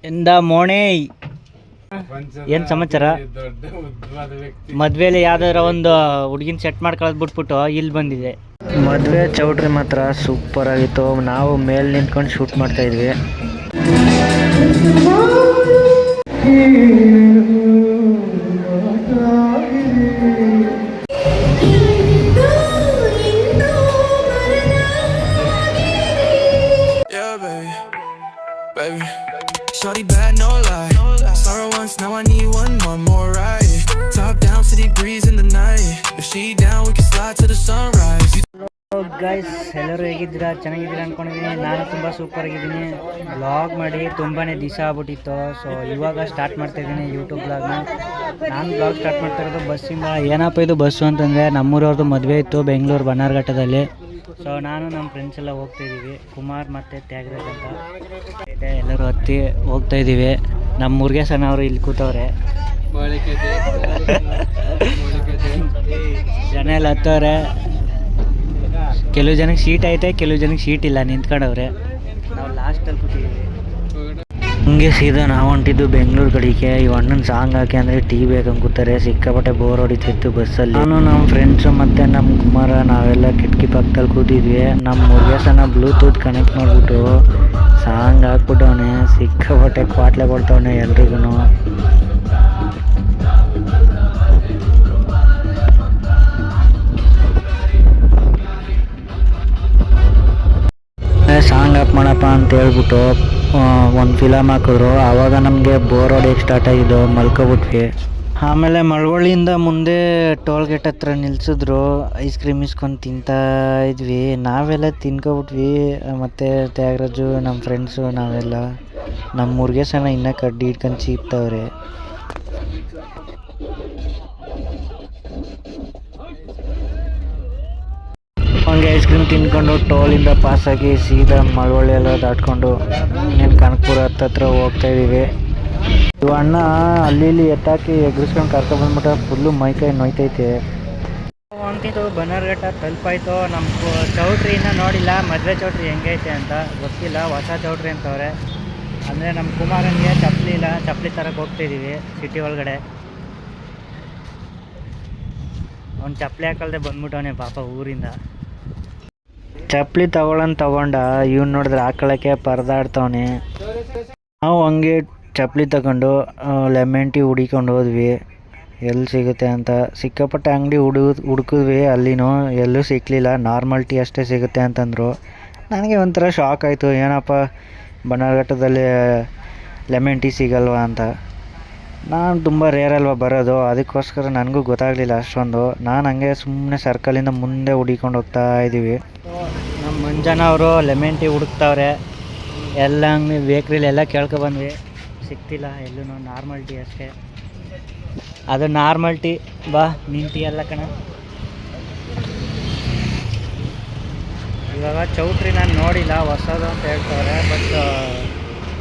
ಎಂದ ಮೋಣೆ ಏನು ಸಮಾಚಾರ? ಮದುವೆಲಿ ಯಾವ್ದಾರ ಒಂದು ಹುಡುಗಿನ ಸೆಟ್ ಮಾಡ್ಕೊಳ್ಳೋದು ಬಿಟ್ಬಿಟ್ಟು ಇಲ್ಲಿ ಬಂದಿದೆ. ಮದುವೆ ಚೌಟ್ರಿ ಮಾತ್ರ ಸೂಪರ್ ಆಗಿತ್ತು. ನಾವು ಮೇಲೆ ನಿಂತ್ಕೊಂಡು ಶೂಟ್ ಮಾಡ್ತಾ ಇದ್ವಿ. Baby, shorty bad, no lie. Saw her once, now I need one more ride. Top down, city breeze in the night. If she down, we can slide to the sunrise. Guys, ಎಲ್ಲರೂ ಹೇಗಿದ್ದೀರಾ? ಚೆನ್ನಾಗಿದ್ದೀರಾ ಅಂದ್ಕೊಂಡಿದ್ದೀನಿ. ನಾನು ತುಂಬ super ಆಗಿದ್ದೀನಿ. Blog ಮಾಡಿ ತುಂಬಾ ದಿವಸ ಆಗ್ಬಿಟ್ಟಿತ್ತು. ಸೊ ಇವಾಗ ಸ್ಟಾರ್ಟ್ ಮಾಡ್ತಾ ಇದ್ದೀನಿ ಯೂಟ್ಯೂಬ್ ಬ್ಲಾಗ್ನ. ನಾನು ಬ್ಲಾಗ್ ಸ್ಟಾರ್ಟ್ ಮಾಡ್ತಾ ಇರೋದು ಬಸ್ಸಿಂದ. ಏನಪ್ಪ ಇದು ಬಸ್ಸು ಅಂತಂದರೆ, ನಮ್ಮೂರವ್ರದ್ದು ಮದುವೆ ಇತ್ತು ಬೆಂಗಳೂರು ಬನ್ನಾರ್ಘಟ್ಟದಲ್ಲಿ. ಸೊ ನಾನು ನಮ್ಮ ಫ್ರೆಂಡ್ಸ್ ಎಲ್ಲ ಹೋಗ್ತಾಯಿದ್ದೀವಿ. ಕುಮಾರ್ ಮತ್ತು ತ್ಯಾಗರಾಜ್ ಅಂತ ಇದೆ. ಎಲ್ಲರೂ ಹತ್ತಿ ಹೋಗ್ತಾಯಿದ್ದೀವಿ. ನಮ್ಮ ಮುರುಗೇಶನ್ ಅವರು ಇಲ್ಲಿ ಕೂತವ್ರೆ. ಜನ ಎಲ್ಲ ಹತ್ತವ್ರೆ. ಕೆಲವು ಜನಕ್ಕೆ ಸೀಟ್ ಐತೆ, ಕೆಲವು ಜನಕ್ಕೆ ಸೀಟ್ ಇಲ್ಲ, ನಿಂತ್ಕೊಂಡವ್ರೆ. ನಾವು ಲಾಸ್ಟಲ್ಲಿ ಕೂತಿದ್ದೀವಿ. ಹಂಗೆ ಸೀದಾ ನಾವು ಹೊಂಟಿದ್ದು ಬೆಂಗಳೂರು ಕಡೆಗೆ. ಈ ಅಣ್ಣನ ಸಾಂಗ್ ಹಾಕಿ ಅಂದರೆ ಟಿ ಬೇಕಂಗೆ ಕೂತಾರೆ. ಸಿಕ್ಕಾಪಟ್ಟೆ ಬೋರ್ ಹೊಡಿತಿತ್ತು ಬಸ್ಸಲ್ಲಿ. ನಾನು ನಮ್ಮ ಫ್ರೆಂಡ್ಸು ಮತ್ತು ನಮ್ಮ ಕುಮಾರ ನಾವೆಲ್ಲ ಕಿಟಕಿ ಪಕ್ಕದಲ್ಲಿ ಕೂತಿದ್ವಿ. ನಮ್ಮ ಮುರುಗೇಶನ ಬ್ಲೂಟೂತ್ ಕನೆಕ್ಟ್ ಮಾಡಿಬಿಟ್ಟು ಸಾಂಗ್ ಹಾಕ್ಬಿಟ್ಟವನೆ. ಸಿಕ್ಕಾಪಟ್ಟೆ ಕ್ವಾಟ್ಲೆ ಕೊಡ್ತವನೆ ಎಲ್ರಿಗೂ. ಸಾಂಗ್ ಆಫ್ ಮಾಡಪ್ಪ ಅಂತ ಹೇಳ್ಬಿಟ್ಟು ಒಂದು ಫಿಲಮ್ ಹಾಕಿದ್ರು. ಆವಾಗ ನಮಗೆ ಬೋರ್ ಹೊಡಿಯೋಕ್ಕೆ ಸ್ಟಾರ್ಟ್ ಆಗಿದ್ದು, ಮಲ್ಕೊಬಿಟ್ವಿ. ಆಮೇಲೆ ಮಳವಳ್ಳಿಯಿಂದ ಮುಂದೆ ಟೋಲ್ ಗೇಟ್ ಹತ್ರ ನಿಲ್ಲಿಸಿದ್ರು. ಐಸ್ ಕ್ರೀಮ್ ಇಸ್ಕೊಂಡು ತಿಂತಾ ಇದ್ವಿ. ನಾವೆಲ್ಲ ತಿನ್ಕೊಬಿಟ್ವಿ. ಮತ್ತು ತ್ಯಾಗರಾಜು ನಮ್ಮ ಫ್ರೆಂಡ್ಸು ನಾವೆಲ್ಲ. ನಮ್ಮ ಮುರುಗೇಶನ ಇನ್ನೂ ಕಡ್ಡಿ ಹಿಡ್ಕೊಂಡು ಚೀಪ್ತವ್ರೆ. ಹಂಗೆ ಐಸ್ ಕ್ರೀಮ್ ತಿನ್ಕೊಂಡು ಟೋಲಿಂದ ಪಾಸಾಗಿ ಸೀದಾ ಮಳವಳ್ಳಿ ಎಲ್ಲ ದಾಟ್ಕೊಂಡು ಇನ್ನೇನು ಕನಕಪುರ ಹತ್ತತ್ರ ಹೋಗ್ತಾಯಿದ್ದೀವಿ. ಇವು ಅಣ್ಣ ಅಲ್ಲಿ ಇಲ್ಲಿ ಎತ್ತಾಕಿ ಎಗ್ರಿಸ್ಕೊಂಡು ಕರ್ಕೊಬಂದ್ಬಿಟ್ಟು ಫುಲ್ಲು ಮೈಕೈ ನೋಯ್ತೈತೆ. ಅಂತಿದ್ದು ಬನ್ನಾರ್ಘಟ್ಟ ತಲುಪಾಯ್ತು. ನಮ್ಮ ಚೌಟ್ರಿನ ನೋಡಿಲ್ಲ, ಮದುವೆ ಚೌಟ್ರಿ ಹೆಂಗೈತೆ ಅಂತ ಗೊತ್ತಿಲ್ಲ. ಹೊಸ ಚೌಟ್ರಿ ಅಂತವ್ರೆ. ಅಂದರೆ ನಮ್ಮ ಕುಮಾರನಿಗೆ ಚಪ್ಪಲಿ ಇಲ್ಲ, ಚಪ್ಪಲಿ ತರಕ್ಕೆ ಹೋಗ್ತಾಯಿದ್ದೀವಿ ಸಿಟಿ ಒಳಗಡೆ. ಅವ್ನು ಚಪ್ಪಲಿ ಹಾಕಲ್ದೆ ಬಂದ್ಬಿಟ್ಟವನೇ ಪಾಪ ಊರಿಂದ. ಚಪ್ಪಲಿ ತಗೊಂಡ ಇವ್ನು ನೋಡಿದ್ರೆ ಹಾಕೊಳ್ಳೋಕ್ಕೆ ಪರದಾಡ್ತವನೆ. ನಾವು ಹಂಗೆ ಚಪ್ಪಲಿ ತಗೊಂಡು ಲೆಮನ್ ಟೀ ಹುಡಿಕೊಂಡು ಹೋದ್ವಿ ಎಲ್ಲಿ ಸಿಗುತ್ತೆ ಅಂತ. ಸಿಕ್ಕಾಪಟ್ಟೆ ಅಂಗಡಿ ಹುಡುಕಿದ್ವಿ, ಅಲ್ಲಿನೂ ಎಲ್ಲೂ ಸಿಕ್ಕಲಿಲ್ಲ. ನಾರ್ಮಲ್ ಟೀ ಅಷ್ಟೇ ಸಿಗುತ್ತೆ ಅಂತಂದರು. ನನಗೆ ಒಂಥರ ಶಾಕ್ ಆಯಿತು, ಏನಪ್ಪ ಬನ್ನಾರ್ಘಟ್ಟದಲ್ಲಿ ಲೆಮನ್ ಟೀ ಸಿಗಲ್ವಾ ಅಂತ. ನಾನು ತುಂಬ ರೇರಲ್ವ ಬರೋದು, ಅದಕ್ಕೋಸ್ಕರ ನನಗೂ ಗೊತ್ತಾಗಲಿಲ್ಲ ಅಷ್ಟೊಂದು. ನಾನು ಹಂಗೆ ಸುಮ್ಮನೆ ಸರ್ಕಲಿಂದ ಮುಂದೆ ಹುಡಿಕೊಂಡು ಹೋಗ್ತಾ ಇದ್ದೀವಿ. ನಮ್ಮ ಮಂಜನ ಅವರು ಲೆಮನ್ ಟೀ ಹುಡುಕ್ತಾವ್ರೆ. ಎಲ್ಲ ಅಂಗಡಿ ಬೇಕ್ರಿಲಿ ಎಲ್ಲ ಕೇಳ್ಕೊಬಂದ್ವಿ, ಸಿಗ್ತಿಲ್ಲ ಎಲ್ಲೂ. ನಾರ್ಮಲ್ ಟೀ ಅಷ್ಟೇ. ಅದು ನಾರ್ಮಲ್ ಟೀ. ಬಾ ನಿನ್ನ ಟೀ ಎಲ್ಲ ಕಣ. ಇವಾಗ ಚೌಟ್ರಿ ನಾನು ನೋಡಿಲ್ಲ, ಹೊಸದು ಅಂತ ಹೇಳ್ತವ್ರೆ. ಬಟ್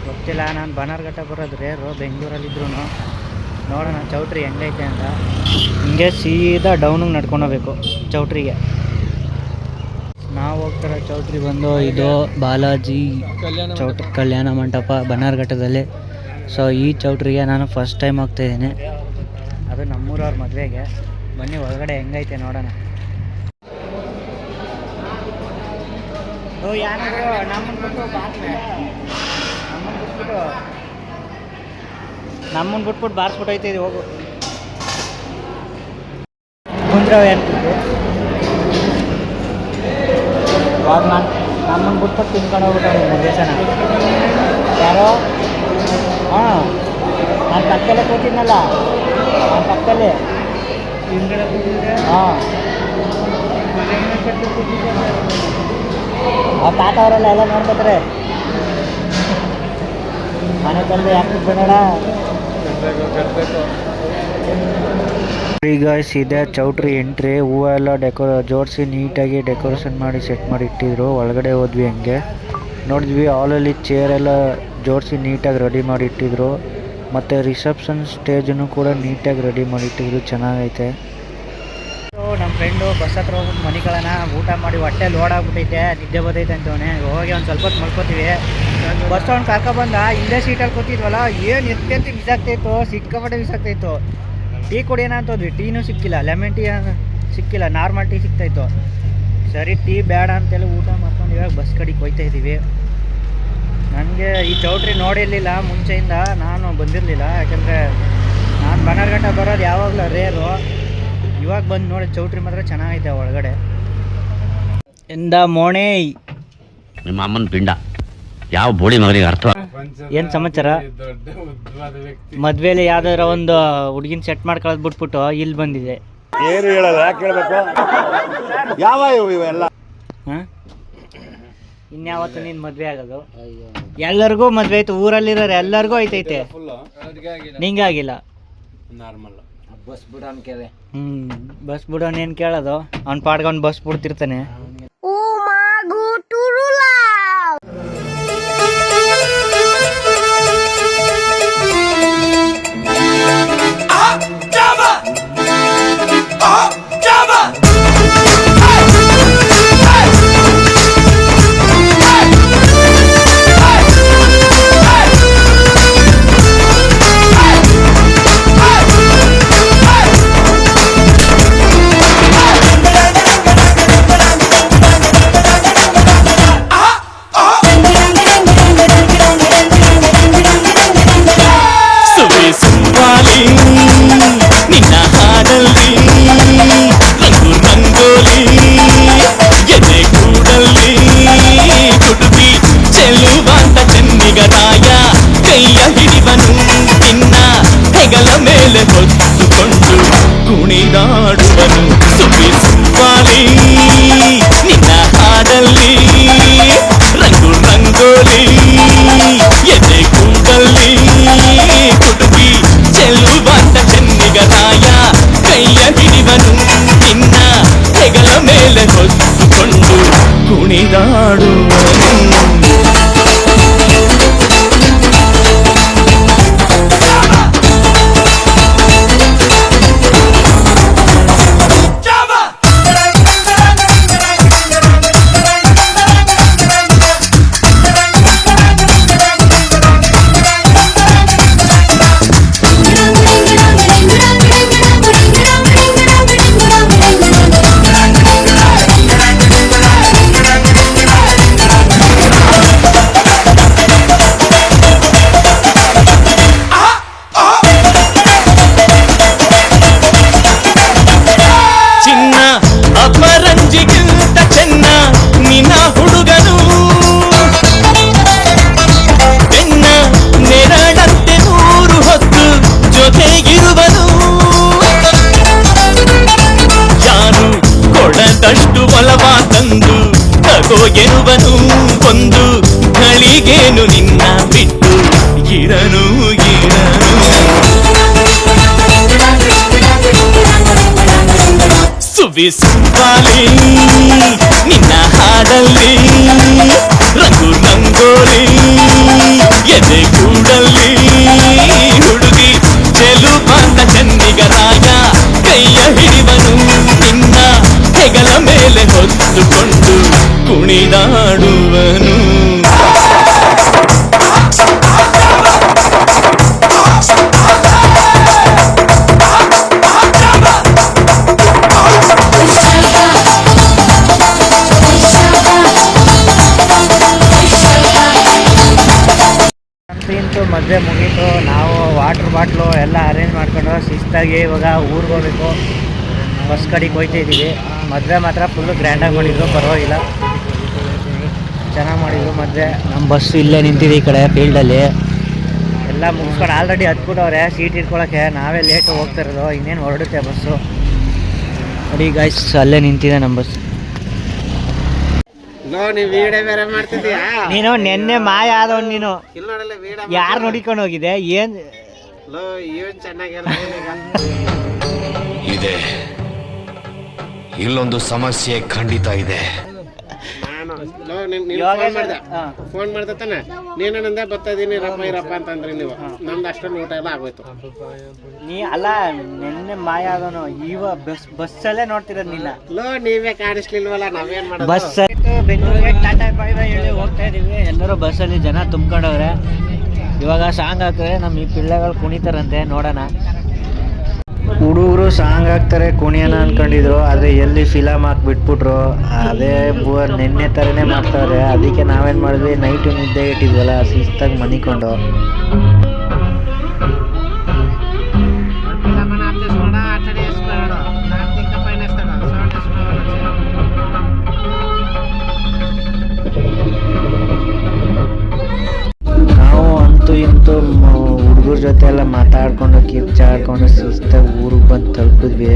ಗೊತ್ತಿಲ್ಲ. ನಾನು ಬನ್ನಾರ್ಘಟ್ಟ ಬರೋದು ರೇರು, ಬೆಂಗಳೂರಲ್ಲಿದ್ರೂ. ನೋಡೋಣ ಚೌಟ್ರಿ ಹೆಂಗೈತೆ ಅಂತ. ಹಿಂಗೆ ಸೀದಾ ಡೌನಿಗೆ ನಡ್ಕೊಂಡು ಹೋಗ್ಬೇಕು ಚೌಟ್ರಿಗೆ. ನಾವು ಹೋಗ್ತಿರೋ ಚೌಟ್ರಿ ಬಂದು ಇದು ಬಾಲಾಜಿ ಚೌಟ್ರಿ ಕಲ್ಯಾಣ ಮಂಟಪ ಬನ್ನಾರ್ಘಟ್ಟದಲ್ಲಿ. ಸೊ ಈ ಚೌಟ್ರಿಗೆ ನಾನು ಫಸ್ಟ್ ಟೈಮ್ ಹೋಗ್ತಾಯಿದ್ದೀನಿ. ಅದು ನಮ್ಮೂರವ್ರ ಮದುವೆಗೆ. ಬನ್ನಿ ಒಳಗಡೆ ಹೆಂಗೈತೆ ನೋಡೋಣ. ಯಾರು ನಮ್ಮನ್ನು ಬಿಟ್ಬಿಟ್ಟು ಬಾರಿಸ್ಬಿಟ್ಟು ಹೋಯ್ತಿದ್ವಿ. ಹೋಗು ಕುಂದ್ರವ ಏನ್ತಿದ್ವಿ. ಇವಾಗ ನಮ್ಮನ್ನು ಬಿಟ್ಬಿಟ್ಟು ತಿನ್ಕೊಂಡು ಹೋಗ್ಬಿಟ್ಟು ಮುರುಗೇಶನ. ಯಾರೋ ಹಾಂ, ನಾನು ಪಕ್ಕದಲ್ಲೇ ಕೂತಿದ್ನಲ್ಲ, ನಾನು ಪಕ್ಕದಲ್ಲೇ. ಹಾಂ, ಆ ತಾತ ಅವರೆಲ್ಲ ಎಲ್ಲ ನೋಡ್ಕೊತಾರೆ. ಮನೆ ತಂದೆ ಯಾಕೆ ಬಿಡೋಣ. ಈಗ ಸೀದಾ ಚೌಟ್ರಿ ಎಂಟ್ರಿ. ಹೂವೆಲ್ಲ ಜೋಡಿಸಿ ನೀಟಾಗಿ ಡೆಕೋರೇಷನ್ ಮಾಡಿ ಸೆಟ್ ಮಾಡಿ ಇಟ್ಟಿದ್ರು. ಒಳಗಡೆ ಹೋದ್ವಿ. ಹಂಗೆ ನೋಡಿದ್ವಿ ಹಾಲಲ್ಲಿ ಚೇರೆಲ್ಲ ಜೋಡಿಸಿ ನೀಟಾಗಿ ರೆಡಿ ಮಾಡಿ ಇಟ್ಟಿದ್ರು. ಮತ್ತು ರಿಸೆಪ್ಷನ್ ಸ್ಟೇಜನ್ನು ಕೂಡ ನೀಟಾಗಿ ರೆಡಿ ಮಾಡಿ ಇಟ್ಟಿದ್ರು. ಚೆನ್ನಾಗೈತೆ. ನಮ್ಮ ಫ್ರೆಂಡು ಬಸ್ ಹತ್ರ ಹೋಗ್ಬಿಟ್ಟು ಮನಿಕೊಳ್ಳೋಣ, ಊಟ ಮಾಡಿ ಹೊಟ್ಟೆ ಲೋಡ್ ಆಗ್ಬಿಟ್ಟೈತೆ, ನಿದ್ದೆ ಬರ್ತೈತೆ ಅಂತವನೇ. ಹೋಗಿ ಒಂದು ಸ್ವಲ್ಪ ಹೊತ್ತು ಮಲ್ಕೋತೀವಿ. ಬಸ್ ಅವ್ನು ಕರ್ಕೊಬಂದ, ಹಿಂದೆ ಸೀಟಲ್ಲಿ ಕೂತಿದ್ವಲ್ಲ, ಏನು ಎತ್ತೆತ್ತಿ ಬಿಸಾಕ್ತಾಯಿತ್ತು, ಸಿಕ್ಕಾಪಟ್ಟೆ ಬಿಸಾಕ್ತಾಯಿತ್ತು. ಟೀ ಕುಡಿಯೋಣ ಅಂತ ಹೋದ್ವಿ, ಟೀನೂ ಸಿಕ್ಕಿಲ್ಲ, ಲೆಮನ್ ಟೀ ಸಿಕ್ಕಿಲ್ಲ, ನಾರ್ಮಲ್ ಟೀ ಸಿಗ್ತಾಯಿತ್ತು. ಸರಿ ಟೀ ಬೇಡ ಅಂತೇಳಿ ಊಟ ಮಾಡ್ಕೊಂಡು ಇವಾಗ ಬಸ್ ಕಡೆಗೆ ಹೋಗ್ತಾ ಇದ್ದೀವಿ. ನನಗೆ ಈ ಚೌಟ್ರಿ ನೋಡಿರಲಿಲ್ಲ ಮುಂಚೆಯಿಂದ, ನಾನು ಬಂದಿರಲಿಲ್ಲ, ಯಾಕೆಂದರೆ ನಾನು ಬನ್ನರ್ಘಟ್ಟ ಬರೋದು ಯಾವಾಗಲೂ ರೇರು. ಇವಾಗ ಬಂದು ನೋಡಿ ಚೌಟ್ರಿ ಮಾತ್ರ ಚೆನ್ನಾಗೈತೆ ಒಳಗಡೆ. ಎಂದ ಮೋಣೆ ನಿಮ್ಮ ಅಮ್ಮನ ಪಿಂಡ ಯಾವ ಬೋಳಿ ಮಗನಿಗೆ ಅರ್ಥ. ಏನು ಸಮಾಚಾರ? ಮದ್ವೆಲಿ ಯಾವ್ದಾರ ಒಂದು ಹುಡುಗಿನ ಸೆಟ್ ಮಾಡ್ಕೊಳ್ಳೋದು ಬಿಟ್ಬಿಟ್ಟು ಇಲ್ಲಿ ಬಂದಿದೆ. ಏನು ಹೇಳಲ್ಲ, ಯಾಕೆ ಹೇಳ್ಬೇಕು? ಯಾವ ಇವೆಲ್ಲ ಹಾಂ, ಇನ್ಯಾವತ್ತು ನೀನು ಮದುವೆ ಆಗೋದು? ಎಲ್ಲರಿಗೂ ಮದುವೆ ಆಯ್ತು, ಊರಲ್ಲಿರೋರು ಎಲ್ಲರಿಗೂ ಐತೈತೆ, ನಿಂಗೆ ಆಗಿಲ್ಲ. ಬಸ್ ಬಿಡೋನ್ ಏನು ಕೇಳೋದು, ಅವ್ನ ಪಾಡ್ಗೆ ಅವ್ನು ಬಸ್ ಬಿಡ್ತಿರ್ತಾನೆ. ನಿನ್ನ ಹಾಡಲ್ಲಿ ರಂಗು ರಂಗೋಲಿ ಎದೆ ಕೂಡಲ್ಲಿ ಕುಟುಕಿ ಚೆಲ್ಲುವಂತ ಚೆನ್ನಿಗರಾಯ ಕೈಯ ಹಿಡಿವನು ನಿನ್ನ ಹೆಗಲ ಮೇಲೆ ಹೊತ್ತುಕೊಂಡು ಕುಣಿದಾಡುವನು. ಸುಬ್ಬಿ ಸುಬ್ಬಾಲಿ ನಿನ್ನ ಹಾಡಲ್ಲಿ ರಂಗು ರಂಗೋಲಿ ಎದೆ ಕೂಡಲ್ಲಿ ಕುಟುಕಿ ಚೆಲ್ಲುವಂತ ಚೆನ್ನಿಗರಾಯ ಕೈಯ ಹಿಡಿವನು ನಿನ್ನ ಹೆಗಲ ಮೇಲೆ ಹೊತ್ತುಕೊಂಡು ಕುಣಿದಾಡುವನು. ಅಪರಂಜಿಗಿಂತ ಚೆನ್ನ ನಿನ್ನ ಹುಡುಗನು ಬೆನ್ನ ನೆರಳಂತೆ ಮೂರು ಹೊತ್ತು ಜೊತೆಗಿರುವನು. ಯಾರು ಕೊಡದಷ್ಟು ಒಲವ ತಂದು ತಗೋ ಎನ್ನುವನು. ಒಂದು ಗಳಿಗೇನು ನಿನ್ನ ಬಿಟ್ಟು ಇರನು ಇರನು. ಸುವ್ವಿಸುವಾಲಿ ನಿನ್ನ ಹಾಡಲ್ಲಿ ರಂಗು ರಂಗೋಲಿ ಎದೆ ಕೂಡಲ್ಲಿ ಹುಡುಗಿ ಚೆಲುವಾಂತ ಚೆನ್ನಿಗರಾಯ ಕೈಯ ಹಿಡಿವನು ನಿನ್ನ ಹೆಗಲ ಮೇಲೆ ಹೊತ್ತುಕೊಂಡು ಕುಣಿದಾಡುವನು. ಅಂತೂ ಮದುವೆ ಮುಗೀತು. ನಾವು ವಾಟ್ರ್ ಬಾಟ್ಲು ಎಲ್ಲ ಅರೇಂಜ್ ಮಾಡ್ಕೊಂಡು ಶಿಸ್ತಾಗಿ ಇವಾಗ ಊರಿಗೆ ಹೋಗ್ಬೇಕು. ಬಸ್ ಕಡೆಗೆ ಹೋಗ್ತಾ ಇದ್ದೀವಿ. ಮದುವೆ ಮಾತ್ರ ಫುಲ್ಲು ಗ್ರ್ಯಾಂಡಾಗಿ ಮಾಡಿದ್ರು, ಪರವಾಗಿಲ್ಲ, ಚೆನ್ನಾಗಿ ಮಾಡಿದ್ರು ಮದುವೆ. ನಮ್ಮ ಬಸ್ಸು ಇಲ್ಲೇ ನಿಂತಿದೆ ಈ ಕಡೆ ಫೀಲ್ಡಲ್ಲಿ. ಎಲ್ಲ ಮುಗಿಸ್ಕೊಂಡು ಆಲ್ರೆಡಿ ಹತ್ಬಿಟ್ಟವ್ರೆ ಸೀಟ್ ಇಟ್ಕೊಳ್ಳೋಕ್ಕೆ. ನಾವೇ ಲೇಟು ಹೋಗ್ತಿರೋದು, ಇನ್ನೇನು ಹೊರಡುತ್ತೆ ಬಸ್ಸು. ನೋಡಿ ಗೈಸ್, ಅಲ್ಲೇ ನಿಂತಿದೆ ನಮ್ಮ ಬಸ್. ನೀನು ನೆನ್ನೆ ಮಾಯ ಆದವ್ ನೀನು. ಯಾರು ನೋಡಿಕೊಂಡು ಹೋಗಿದೆ? ಏನ್ ಇದೆ, ಇಲ್ಲೊಂದು ಸಮಸ್ಯೆ ಖಂಡಿತ ಇದೆ. ಫೋನ್ ಮಾಡ್ದೆ ತಾನೆ, ನೀನಂದೆ ಬರ್ತಾ ಇದೀನಿ ಇರಪ್ಪ ಅಂತಂದ್ರಿ ನೀವು. ನಮ್ದು ಅಷ್ಟೊಂದು ಊಟ ಎಲ್ಲ ಆಗೋಯ್ತು. ನೀ ಅಲ್ಲ ನಿನ್ನೆ ಮಾಯ ಆದನು, ಇವಾಗ ಬಸ್ಸಲ್ಲೇ ನೋಡ್ತಿರೋದು ನಿನ್ನ. ನೀವೇ ಕಾಣಿಸ್ಲಿಲ್ವಲ್ಲ, ನಾವೇನ್ ಮಾಡೋದು. ಬಸ್ ಬೆಂಗಳೂರಿಗೆ ಟಾಟಾ ಬಾಯ್ ಬಾಯ್ ಹೇಳಿ ಹೋಗ್ತಾ ಇದೀವಿ. ಎಲ್ಲರೂ ಬಸ್ಸಲ್ಲಿ ಜನ ತುಂಬ್ಕೊಂಡವ್ರೆ. ಇವಾಗ ಸಾಂಗ್ ಹಾಕಿದ್ರೆ ನಮ್ಮ ಈ ಪಿಳ್ಳೆಗಳು ಕುಣಿತಾರಂತೆ, ನೋಡೋಣ. ಹುಡುಗರು ಸಾಂಗ್ ಹಾಕ್ತಾರೆ ಕುಣಿಯೋಣ ಅನ್ಕೊಂಡಿದ್ರು, ಆದರೆ ಎಲ್ಲಿ ಫಿಲಮ್ ಹಾಕ್ಬಿಟ್ಬಿಟ್ರು. ಅದೇ ನಿನ್ನೆ ಥರನೇ ಮಾಡ್ತಾರೆ. ಅದಕ್ಕೆ ನಾವೇನು ಮಾಡಿದ್ವಿ, ನೈಟು ನಿದ್ದೆ ಇಟ್ಟಿದ್ವಲ್ಲ, ಶಿಸ್ತಾಗಿ ಮನಿಕೊಂಡು ನಾವು ಅಂತೂ ಇಂತೂ ಹುಡುಗರ ಜೊತೆ ಎಲ್ಲ ಮಾತಾಡ್ಕೊಂಡು ಕಿರ್ಚಾಡ್ಕೊಂಡು ಶಿಸ್ತಾಗಿ ಊರಿಗೆ ಬಂದು ತಲುಪಿದ್ವಿ.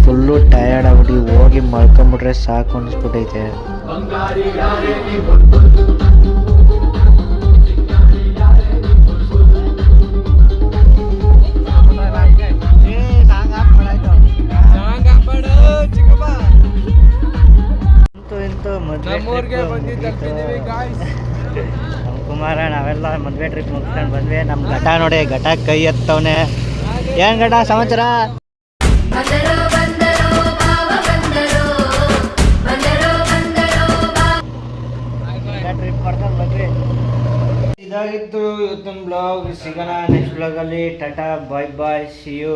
ಫುಲ್ಲು ಟಯರ್ಡ್ ಆಗ್ಬಿಟ್ಟು ಹೋಗಿ ಮಲ್ಕೊಂಬಿಟ್ರೆ ಸಾಕು ಅನಿಸ್ಬಿಟ್ಟೈತೆ. ಅಂತೂ ಇಂತೂ ಕುಮಾರ ನಾವೆಲ್ಲ ಮದುವೆ ಟ್ರಿಪ್ ಮುಗಿಸ್ಕೊಂಡು ಬಂದ್ವಿ. ನಮ್ಮ ಘಟ ನೋಡಿ, ಘಟ ಕೈ ಎತ್ತವನೆ. ಏನು ಘಟ ಸಮಾಚಾರ? ಟ್ರಿಪ್ ಮಾಡ್ಕೊಂಡು ಬಂದ್ವಿ. ಇದಾಗಿತ್ತು ಇವತ್ತಿನ ಬ್ಲಾಗ್. ಸಿಗೋಣ ನೆಕ್ಸ್ಟ್ ಬ್ಲಾಗಲ್ಲಿ. Tata bye bye, see you.